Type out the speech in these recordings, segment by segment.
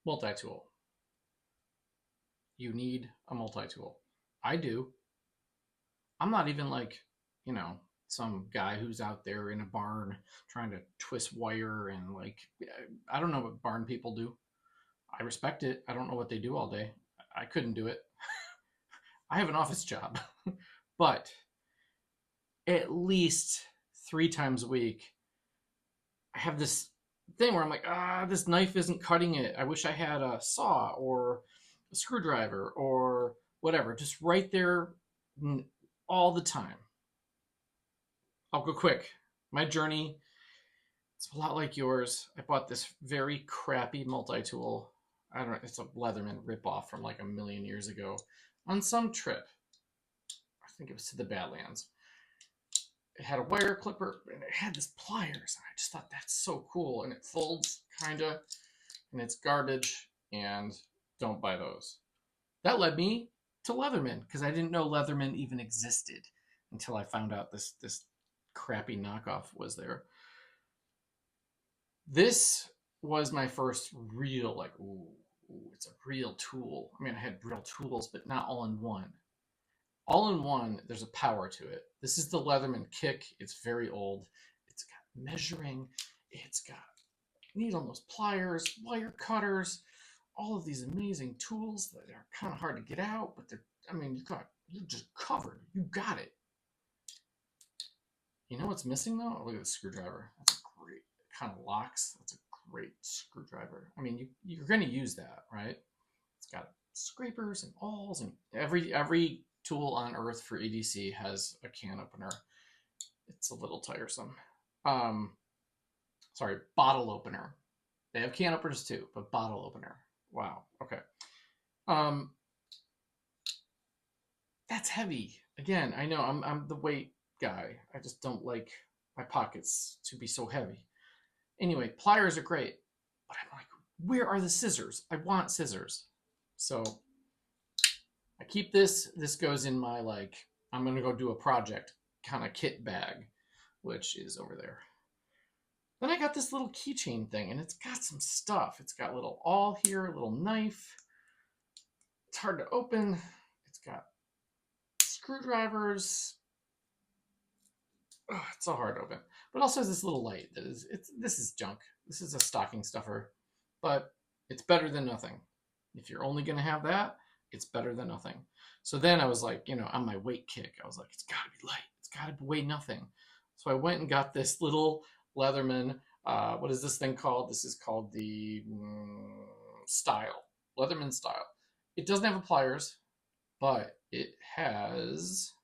Multi-tool. You need a multi-tool. I do. I'm not even like, you know, some guy who's out there in a barn trying to twist wire and like, I don't know what barn people do. I respect it. I don't know what they do all day. I couldn't do it. I have an office job, but at least 3 times a week, I have this thing where I'm like, this knife isn't cutting it. I wish I had a saw or a screwdriver or whatever, just right there all the time. I'll go quick. My journey, it's a lot like yours. I bought this very crappy multi-tool. I don't know, it's a Leatherman ripoff from like a million years ago on some trip. I think it was to the Badlands. It had a wire clipper and it had this pliers. And I just thought that's so cool. And it folds kind of, and it's garbage, and don't buy those. That led me to Leatherman because I didn't know Leatherman even existed until I found out this crappy knockoff was there. This was my first real, like, ooh, it's a real tool. I mean, I had real tools, but not all in one. All in one, there's a power to it. This is the Leatherman Kick. It's very old. It's got measuring. It's got needle nose pliers, wire cutters, all of these amazing tools that are kind of hard to get out, but they're, I mean, you're just covered. You got it. You know what's missing though? Oh, look at the screwdriver. That's great. It kind of locks. That's a great screwdriver. I mean, you're going to use that, right? It's got scrapers and awls, and every tool on earth for EDC has a can opener. It's a little tiresome. Sorry, bottle opener. They have can openers too, but bottle opener. Wow. Okay. That's heavy. Again, I know I'm the weight guy. I just don't like my pockets to be so heavy. Anyway, pliers are great, but I'm like, where are the scissors? I want scissors. So I keep this. This goes in my, like, I'm going to go do a project kind of kit bag, which is over there. Then I got this little keychain thing, and it's got some stuff. It's got a little awl here, a little knife. It's hard to open. It's got screwdrivers. Oh, it's so hard to open. But also has this little light. This is junk. This is a stocking stuffer. But it's better than nothing. If you're only going to have that, it's better than nothing. So then I was like, you know, on my weight kick, I was like, it's got to be light. It's got to weigh nothing. So I went and got this little Leatherman. What is this thing called? This is called the Style. Leatherman Style. It doesn't have pliers, but it has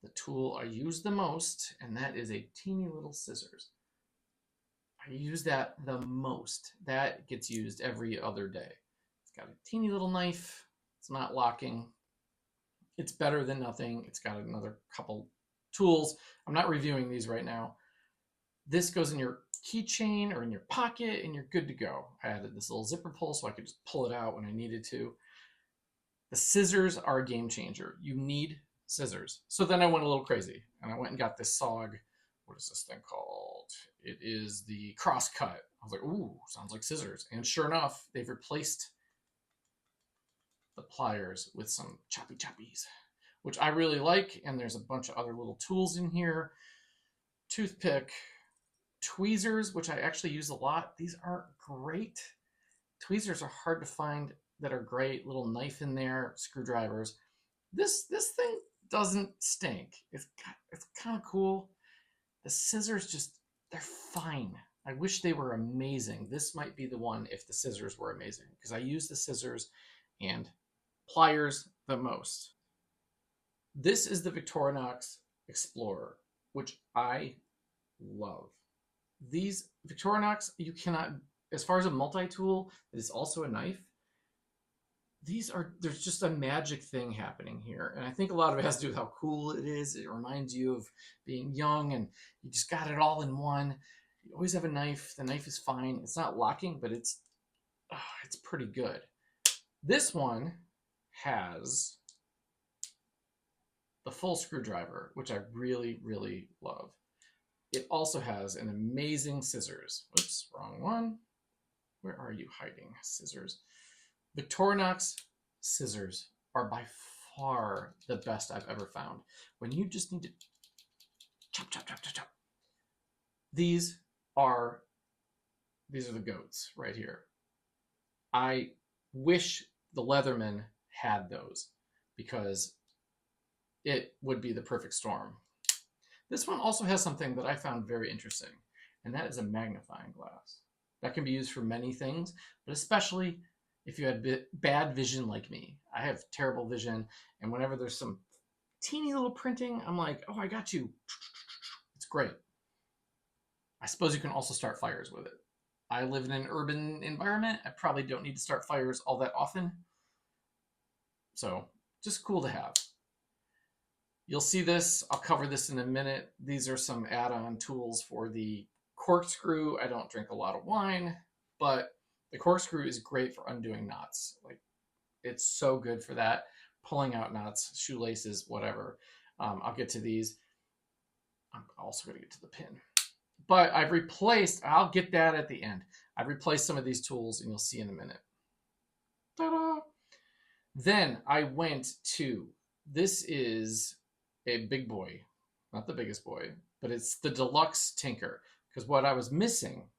the tool I use the most, and that is a teeny little scissors. I use that the most. That gets used every other day. It's got a teeny little knife. It's not locking. It's better than nothing. It's got another couple tools. I'm not reviewing these right now. This goes in your keychain or in your pocket, and you're good to go. I added this little zipper pull so I could just pull it out when I needed to. The scissors are a game changer. You need scissors. So then I went a little crazy, and I went and got this SOG. What is this thing called? It is the Crosscut. I was like, ooh, sounds like scissors. And sure enough, they've replaced the pliers with some choppy choppies, which I really like. And there's a bunch of other little tools in here. Toothpick, tweezers, which I actually use a lot. These aren't great. Tweezers are hard to find that are great. Little knife in there, screwdrivers. This thing doesn't stink. It's kind of cool. The scissors just, they're fine. I wish they were amazing. This might be the one if the scissors were amazing, because I use the scissors and pliers the most. This is the Victorinox Explorer, which I love. These Victorinox, you cannot, as far as a multi-tool that is also a knife, there's just a magic thing happening here. And I think a lot of it has to do with how cool it is. It reminds you of being young and you just got it all in one. You always have a knife. The knife is fine. It's not locking, but it's pretty good. This one has the full screwdriver, which I really, really love. It also has an amazing scissors. Whoops, wrong one. Where are you hiding, scissors? Victorinox scissors are by far the best I've ever found. When you just need to chop, chop, chop, chop, chop. These are the goats right here. I wish the Leatherman had those because it would be the perfect storm. This one also has something that I found very interesting, and that is a magnifying glass. That can be used for many things, but especially if you had bad vision like me. I have terrible vision, and whenever there's some teeny little printing, I'm like, oh, I got you. It's great. I suppose you can also start fires with it. I live in an urban environment. I probably don't need to start fires all that often. So just cool to have. You'll see this. I'll cover this in a minute. These are some add-on tools for the corkscrew. I don't drink a lot of wine, but the corkscrew is great for undoing knots. Like, it's so good for that. Pulling out knots, shoelaces, whatever. I'll get to these. I'm also going to get to the pin. But I've replaced, I'll get that at the end. I've replaced some of these tools, and you'll see in a minute. Ta-da! Then I went to, this is a big boy, not the biggest boy, but it's the deluxe tinker. Because what I was missing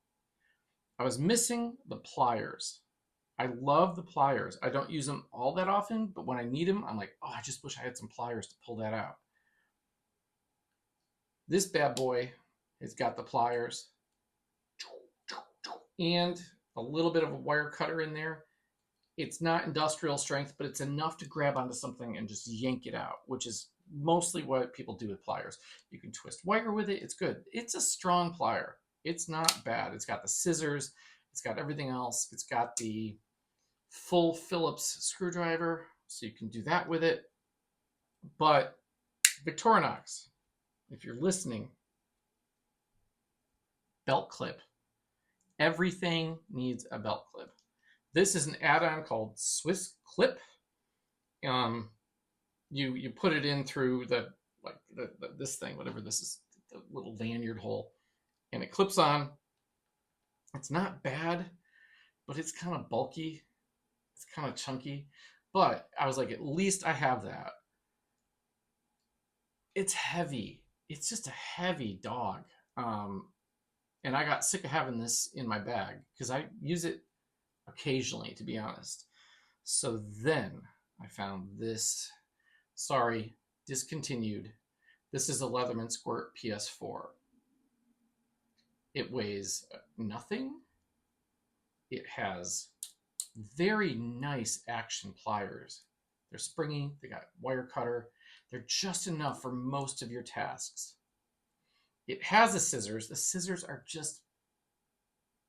the pliers. I love the pliers. I don't use them all that often, but when I need them, I'm like, oh, I just wish I had some pliers to pull that out. This bad boy has got the pliers and a little bit of a wire cutter in there. It's not industrial strength, but it's enough to grab onto something and just yank it out, which is mostly what people do with pliers. You can twist wire with it. It's good. It's a strong plier. It's not bad. It's got the scissors. It's got everything else. It's got the full Phillips screwdriver, so you can do that with it. But Victorinox, if you're listening, belt clip. Everything needs a belt clip. This is an add-on called Swiss Clip. You put it in through this thing, whatever this is, the little lanyard hole, and it clips on. It's not bad, but it's kind of bulky. It's kind of chunky. But I was like, at least I have that. It's heavy. It's just a heavy dog. And I got sick of having this in my bag because I use it occasionally, to be honest. So then I found this. Sorry, discontinued. This is a Leatherman Squirt PS4. It weighs nothing. It has very nice action pliers. They're springy. They got wire cutter. They're just enough for most of your tasks. It has the scissors. The scissors are just,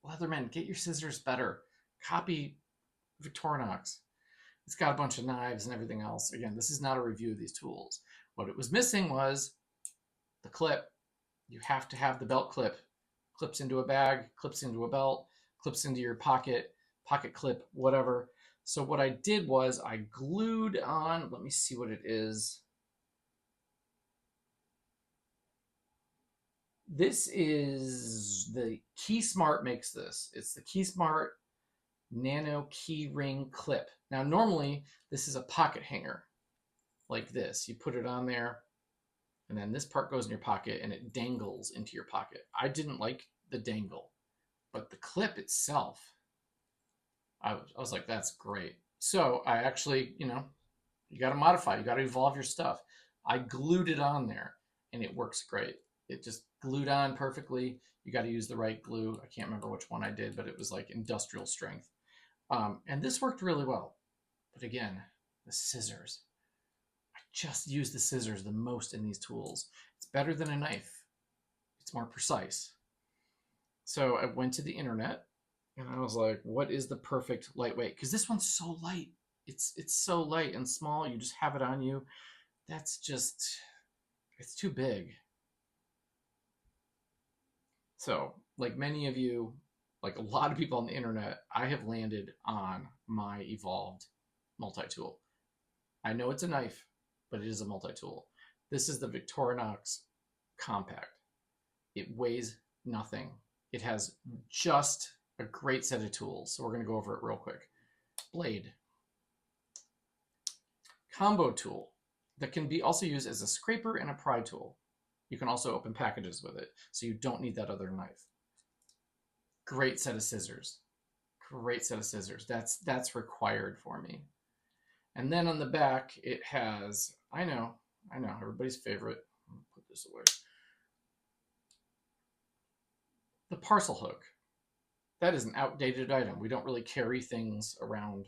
Leatherman, get your scissors better. Copy Victorinox. It's got a bunch of knives and everything else. Again, this is not a review of these tools. What it was missing was the clip. You have to have the belt clip. Clips into a bag, clips into a belt, clips into your pocket clip, whatever. So what I did was I glued on, let me see what it is. This is the KeySmart makes this. It's the KeySmart Nano Key Ring Clip. Now, normally this is a pocket hanger like this. You put it on there, and then this part goes in your pocket and it dangles into your pocket. I didn't like the dangle, but the clip itself, I was like, that's great. So I actually, you got to modify, you got to evolve your stuff. I glued it on there and it works great. It just glued on perfectly. You got to use the right glue. I can't remember which one I did, but it was like industrial strength. And this worked really well. But again, the scissors. I just use the scissors the most in these tools. It's better than a knife. It's more precise. So I went to the internet and I was like, what is the perfect lightweight? Because this one's so light. It's so light and small. You just have it on you. That's just, it's too big. So like many of you, like a lot of people on the internet, I have landed on my evolved multi-tool. I know it's a knife, but it is a multi-tool. This is the Victorinox Compact. It weighs nothing. It has just a great set of tools. So we're going to go over it real quick. Blade. Combo tool that can be also used as a scraper and a pry tool. You can also open packages with it, so you don't need that other knife. Great set of scissors. Great set of scissors. That's required for me. And then on the back, it has, I know, everybody's favorite. I'll put this away. The parcel hook. That is an outdated item. We don't really carry things around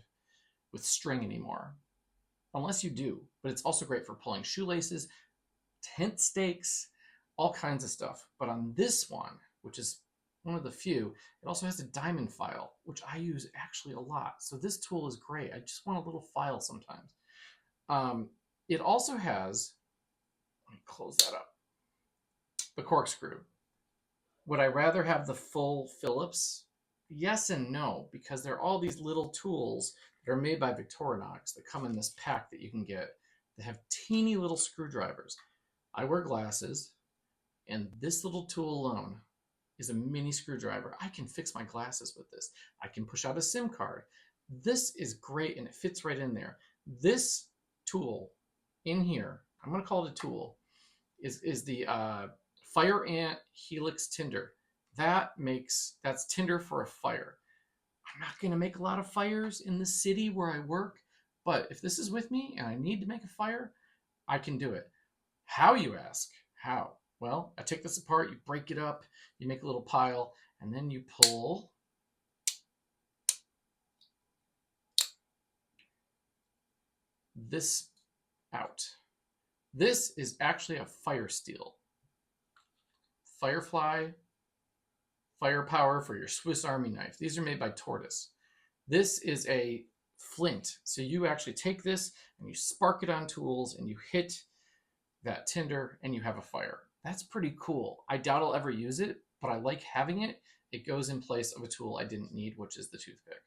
with string anymore. Unless you do, but it's also great for pulling shoelaces, tent stakes, all kinds of stuff. But on this one, which is one of the few, it also has a diamond file, which I use actually a lot. So this tool is great. I just want a little file sometimes. It also has, let me close that up, the corkscrew. Would I rather have the full Phillips? Yes and no, because there are all these little tools that are made by Victorinox that come in this pack that you can get that have teeny little screwdrivers. I wear glasses, and this little tool alone is a mini screwdriver. I can fix my glasses with this. I can push out a SIM card. This is great, and it fits right in there. This tool in here, I'm going to call it a tool, is the Fire Ant Helix Tinder. That's tinder for a fire. I'm not going to make a lot of fires in the city where I work, but if this is with me and I need to make a fire, I can do it. How, you ask? How? Well, I take this apart, you break it up, you make a little pile, and then you pull this out. This is actually a fire steel. Firefly, firepower for your Swiss Army knife. These are made by Tortoise. This is a flint. So you actually take this and you spark it on tools and you hit that tinder and you have a fire. That's pretty cool. I doubt I'll ever use it, but I like having it. It goes in place of a tool I didn't need, which is the toothpick.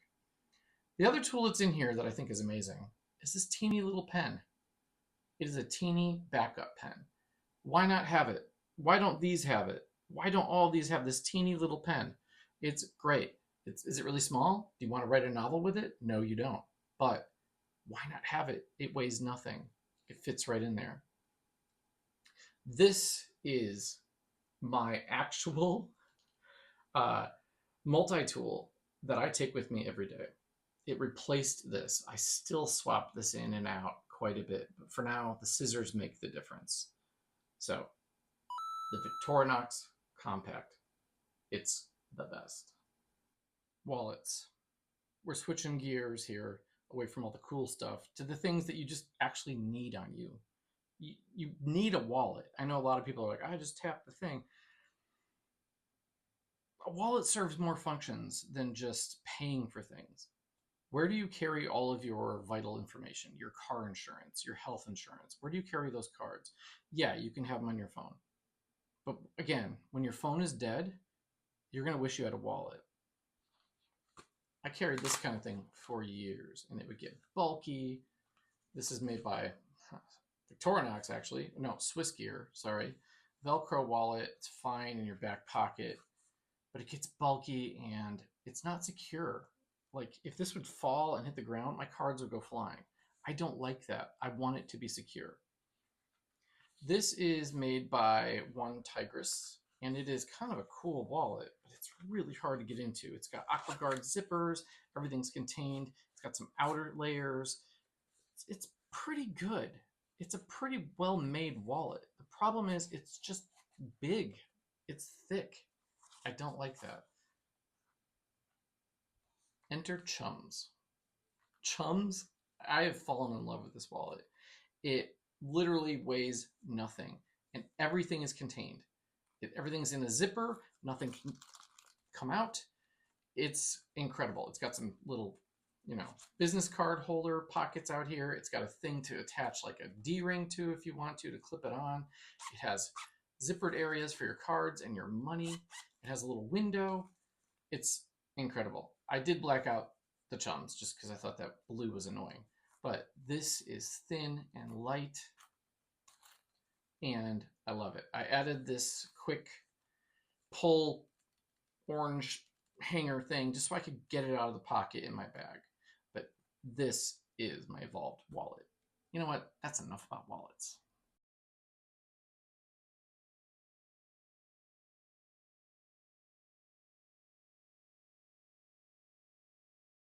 The other tool that's in here that I think is amazing is this teeny little pen. It is a teeny backup pen. Why not have it? Why don't these have it? Why don't all of these have this teeny little pen? It's great. Is it really small? Do you want to write a novel with it? No, you don't. But why not have it? It weighs nothing. It fits right in there. This is my actual multi-tool that I take with me every day. It replaced this. I still swap this in and out quite a bit, but for now, the scissors make the difference. So, the Victorinox Compact. It's the best. Wallets. We're switching gears here away from all the cool stuff to the things that you just actually need on you. You need a wallet. I know a lot of people are like, I just tap the thing. A wallet serves more functions than just paying for things. Where do you carry all of your vital information? Your car insurance, your health insurance. Where do you carry those cards? Yeah, you can have them on your phone. But again, when your phone is dead, you're going to wish you had a wallet. I carried this kind of thing for years, and it would get bulky. This is made by Victorinox, actually. No, Swiss Gear, sorry. Velcro wallet. It's fine in your back pocket, but it gets bulky, and it's not secure. Like, if this would fall and hit the ground, my cards would go flying. I don't like that. I want it to be secure. This is made by One Tigris, and it is kind of a cool wallet, but it's really hard to get into. It's got AquaGuard zippers, everything's contained. It's got some outer layers. It's pretty good. It's a pretty well-made wallet. The problem is it's just big. It's thick. I don't like that. Enter Chums. Chums? I have fallen in love with this wallet. It literally weighs nothing, and everything is contained. Everything's in a zipper. Nothing can come out. It's incredible. It's got some little, business card holder pockets out here. It's got a thing to attach like a D-ring to if you want to clip it on. It has zippered areas for your cards and your money. It has a little window. It's incredible. I did black out the Chums just because I thought that blue was annoying. But this is thin and light. and I love it. I added this quick pull orange hanger thing just so I could get it out of the pocket in my bag. But this is my Evolved wallet. You know what? That's enough about wallets.